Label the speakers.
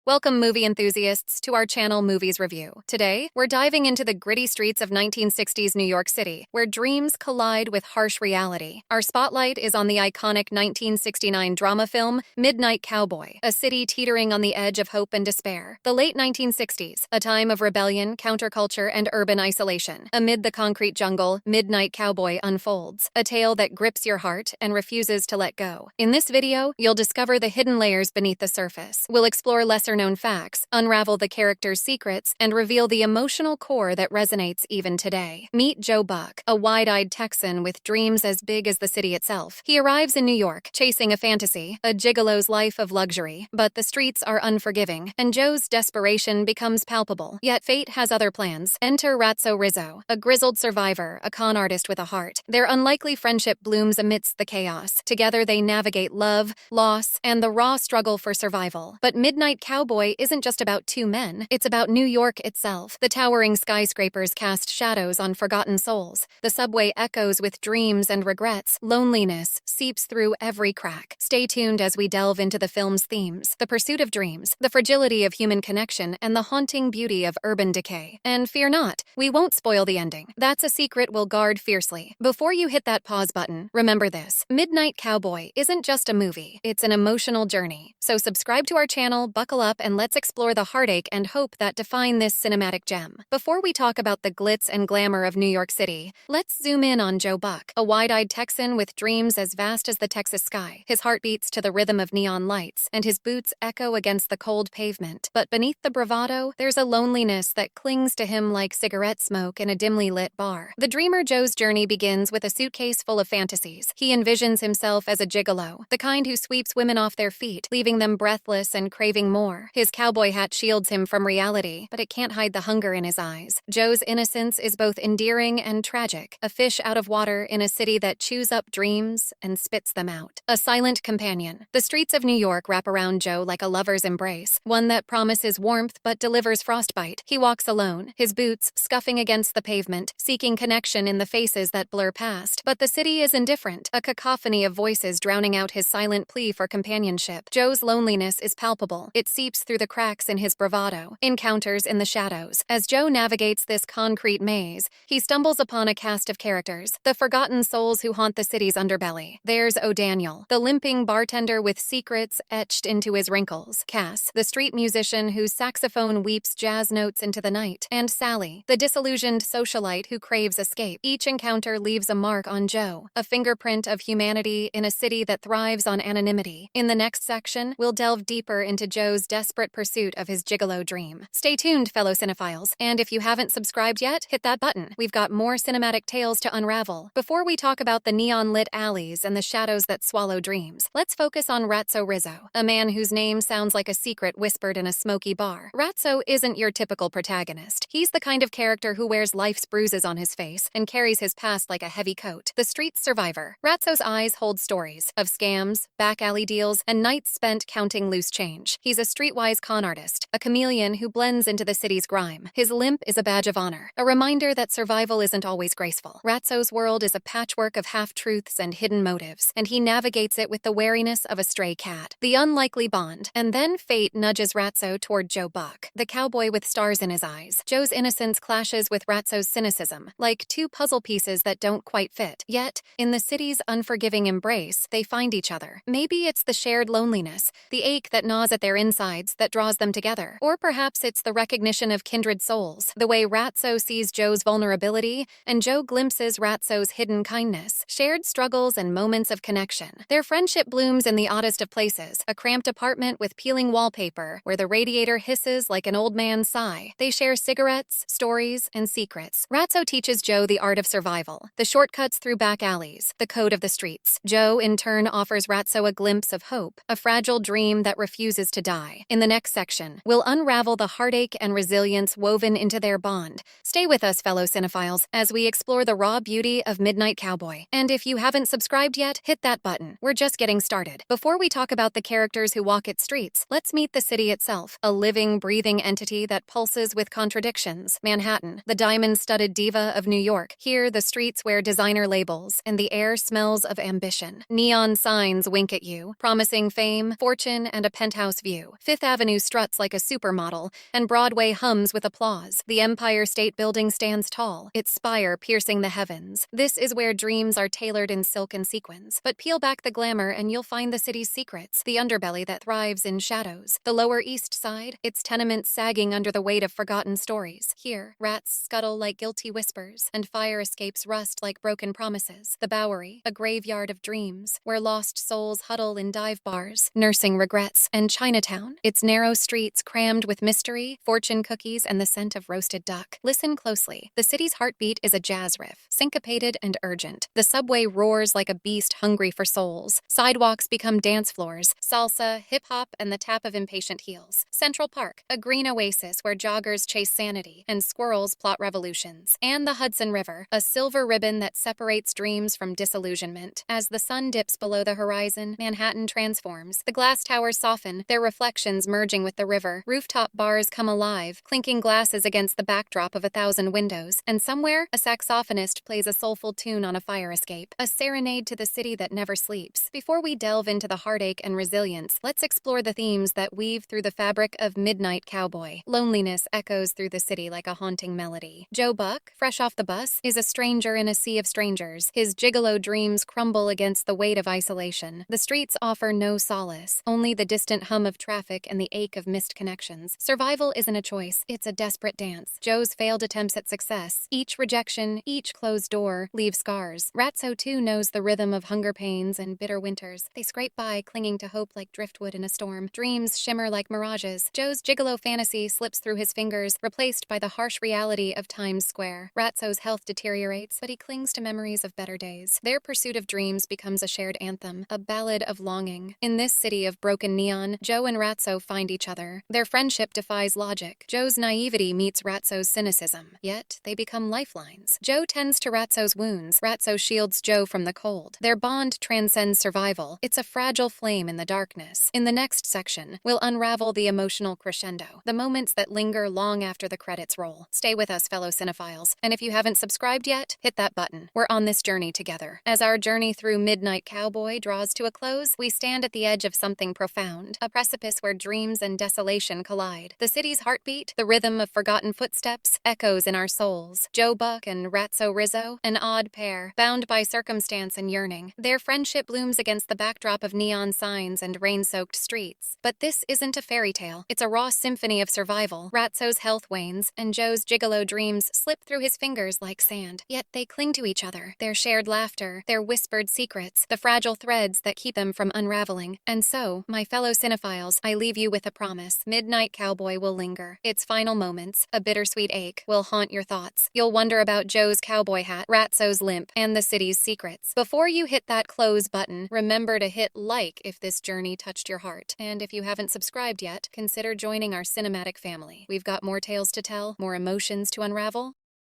Speaker 1: Welcome, movie enthusiasts, to our channel Movies Review. Today, we're diving into the gritty streets of 1960s New York City, where dreams collide with harsh reality. Our spotlight is on the iconic 1969 drama film Midnight Cowboy, a city teetering on the edge of hope and despair. The late 1960s, a time of rebellion, counterculture, and urban isolation. Amid the concrete jungle, Midnight Cowboy unfolds, a tale that grips your heart and refuses to let go. In this video, you'll discover the hidden layers beneath the surface. We'll explore lesser-known facts, unravel the characters' secrets, and reveal the emotional core that resonates even today. Meet Joe Buck, a wide-eyed Texan with dreams as big as the city itself. He arrives in New York, chasing a fantasy, a gigolo's life of luxury. But the streets are unforgiving, and Joe's desperation becomes palpable. Yet fate has other plans. Enter Ratso Rizzo, a grizzled survivor, a con artist with a heart. Their unlikely friendship blooms amidst the chaos. Together they navigate love, loss, and the raw struggle for survival. But Midnight Cowboy isn't just about two men, it's about New York itself. The towering skyscrapers cast shadows on forgotten souls. The subway echoes with dreams and regrets. Loneliness seeps through every crack. Stay tuned as we delve into the film's themes, the pursuit of dreams, the fragility of human connection, and the haunting beauty of urban decay. And fear not, we won't spoil the ending. That's a secret we'll guard fiercely. Before you hit that pause button, remember this: Midnight Cowboy isn't just a movie, it's an emotional journey. So subscribe to our channel, buckle up, and let's explore the heartache and hope that define this cinematic gem. Before we talk about the glitz and glamour of New York City, let's zoom in on Joe Buck, a wide-eyed Texan with dreams as vast as the Texas sky. His heart beats to the rhythm of neon lights, and his boots echo against the cold pavement. But beneath the bravado, there's a loneliness that clings to him like cigarette smoke in a dimly lit bar. The dreamer Joe's journey begins with a suitcase full of fantasies. He envisions himself as a gigolo, the kind who sweeps women off their feet, leaving them breathless and craving more. His cowboy hat shields him from reality, but it can't hide the hunger in his eyes. Joe's innocence is both endearing and tragic, a fish out of water in a city that chews up dreams and spits them out. A silent companion. The streets of New York wrap around Joe like a lover's embrace, one that promises warmth but delivers frostbite. He walks alone, his boots scuffing against the pavement, seeking connection in the faces that blur past. But the city is indifferent, a cacophony of voices drowning out his silent plea for companionship. Joe's loneliness is palpable. It seeps through the cracks in his bravado. Encounters in the shadows. As Joe navigates this concrete maze, he stumbles upon a cast of characters, the forgotten souls who haunt the city's underbelly. There's O'Daniel, the limping bartender with secrets etched into his wrinkles. Cass, the street musician whose saxophone weeps jazz notes into the night. And Sally, the disillusioned socialite who craves escape. Each encounter leaves a mark on Joe, a fingerprint of humanity in a city that thrives on anonymity. In the next section, we'll delve deeper into Joe's desperate pursuit of his gigolo dream. Stay tuned, fellow cinephiles, and if you haven't subscribed yet, hit that button. We've got more cinematic tales to unravel. Before we talk about the neon-lit alleys and the shadows that swallow dreams, let's focus on Ratso Rizzo, a man whose name sounds like a secret whispered in a smoky bar. Ratso isn't your typical protagonist. He's the kind of character who wears life's bruises on his face and carries his past like a heavy coat. The street survivor. Ratso's eyes hold stories of scams, back alley deals, and nights spent counting loose change. He's a streetwise con artist, a chameleon who blends into the city's grime. His limp is a badge of honor, a reminder that survival isn't always graceful. Ratso's world is a patchwork of half-truths and hidden motives, and he navigates it with the wariness of a stray cat. The unlikely bond. And then fate nudges Ratso toward Joe Buck, the cowboy with stars in his eyes. Joe's innocence clashes with Ratso's cynicism, like two puzzle pieces that don't quite fit. Yet, in the city's unforgiving embrace, they find each other. Maybe it's the shared loneliness, the ache that gnaws at their insides, that draws them together. Or perhaps it's the recognition of kindred souls, the way Ratso sees Joe's vulnerability and Joe glimpses Ratso's hidden kindness, shared struggles and moments of connection. Their friendship blooms in the oddest of places, a cramped apartment with peeling wallpaper where the radiator hisses like an old man's sigh. They share cigarettes, stories, and secrets. Ratso teaches Joe the art of survival, the shortcuts through back alleys, the code of the streets. Joe, in turn, offers Ratso a glimpse of hope, a fragile dream that refuses to die. In the next section, we'll unravel the heartache and resilience woven into their bond. Stay with us, fellow cinephiles, as we explore the raw beauty of Midnight Cowboy. And if you haven't subscribed yet, hit that button. We're just getting started. Before we talk about the characters who walk its streets, let's meet the city itself, a living, breathing entity that pulses with contradictions. Manhattan, the diamond-studded diva of New York. Here, the streets wear designer labels, and the air smells of ambition. Neon signs wink at you, promising fame, fortune, and a penthouse view. Fifth Avenue struts like a supermodel, and Broadway hums with applause. The Empire State Building stands tall, its spire piercing the heavens. This is where dreams are tailored in silk and sequins. But peel back the glamour and you'll find the city's secrets, the underbelly that thrives in shadows. The Lower East Side, its tenements sagging under the weight of forgotten stories. Here, rats scuttle like guilty whispers, and fire escapes rust like broken promises. The Bowery, a graveyard of dreams, where lost souls huddle in dive bars, nursing regrets. And Chinatown, its narrow streets crammed with mystery, fortune cookies, and the scent of roasted duck. Listen closely. The city's heartbeat is a jazz riff, syncopated and urgent. The subway roars like a beast hungry for souls. Sidewalks become dance floors, salsa, hip-hop, and the tap of impatient heels. Central Park, a green oasis where joggers chase sanity and squirrels plot revolutions. And the Hudson River, a silver ribbon that separates dreams from disillusionment. As the sun dips below the horizon, Manhattan transforms. The glass towers soften, their reflections merging with the river. Rooftop bars come alive, clinking glasses against the backdrop of 1,000 windows. And somewhere, a saxophonist plays a soulful tune on a fire escape, a serenade to the city that never sleeps. Before we delve into the heartache and resilience, let's explore the themes that weave through the fabric of Midnight Cowboy. Loneliness echoes through the city like a haunting melody. Joe Buck, fresh off the bus, is a stranger in a sea of strangers. His gigolo dreams crumble against the weight of isolation. The streets offer no solace, only the distant hum of traffic and the ache of missed connections. Survival isn't a choice, it's a desperate dance. Joe's failed attempts at success, each rejection, each closed door, leave scars. Ratso too knows the rhythm of hunger pains and bitter winters. They scrape by, clinging to hope like driftwood in a storm. Dreams shimmer like mirages. Joe's gigolo fantasy slips through his fingers, replaced by the harsh reality of Times Square. Ratso's health deteriorates, but he clings to memories of better days. Their pursuit of dreams becomes a shared anthem, a ballad of longing. In this city of broken neon, Joe and Ratso find each other. Their friendship defies logic. Joe's naivety meets Ratso's cynicism. Yet, they become lifelines. Joe tends to Ratso's wounds. Ratso shields Joe from the cold. Their bond transcends survival. It's a fragile flame in the darkness. In the next section, we'll unravel the emotional crescendo, the moments that linger long after the credits roll. Stay with us, fellow cinephiles. And if you haven't subscribed yet, hit that button. We're on this journey together. As our journey through Midnight Cowboy draws to a close, we stand at the edge of something profound, a precipice where dreams and desolation collide. The city's heartbeat, the rhythm of forgotten footsteps, echoes in our souls. Joe Buck and Ratso Rizzo, an odd pair, bound by circumstance and yearning. Their friendship blooms against the backdrop of neon signs and rain-soaked streets. But this isn't a fairy tale. It's a raw symphony of survival. Ratso's health wanes, and Joe's gigolo dreams slip through his fingers like sand. Yet they cling to each other, their shared laughter, their whispered secrets, the fragile threads that keep them from unraveling. And so, my fellow cinephiles, I leave you with a promise. Midnight Cowboy will linger. Its final moments, a bittersweet ache, will haunt your thoughts. You'll wonder about Joe's cowboy hat, Ratso's limp, and the city's secrets. Before you hit that close button, remember to hit like if this journey touched your heart. And if you haven't subscribed yet, consider joining our cinematic family. We've got more tales to tell, more emotions to unravel,